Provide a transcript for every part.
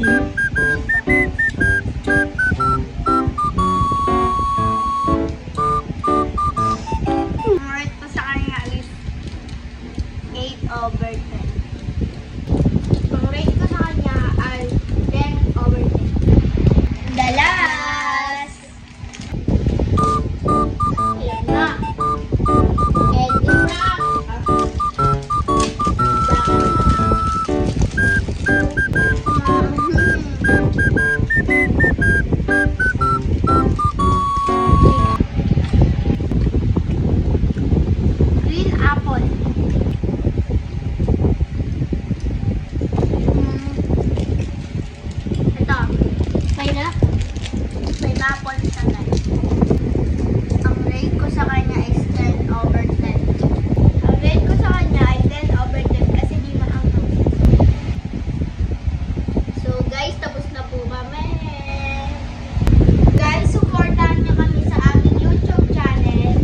asim? Ang rate ko sa kanya is 8/10. Ang rate ko sa kanya ay 10/10. The last! Ayan na. Candy wrap. Green apple. Ito. Pineapple siya, guys. Ang rate ko sa kanya is 10/10. Ang rate ko sa kanya ay 10/10 kasi di maanghang. So guys, tapos na po kami. Guys, supportahan niyo kami sa aming YouTube channel.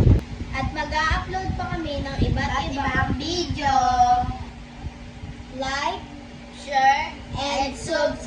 At mag-a-upload pa kami ng iba't ibang video. Like, share, and subscribe.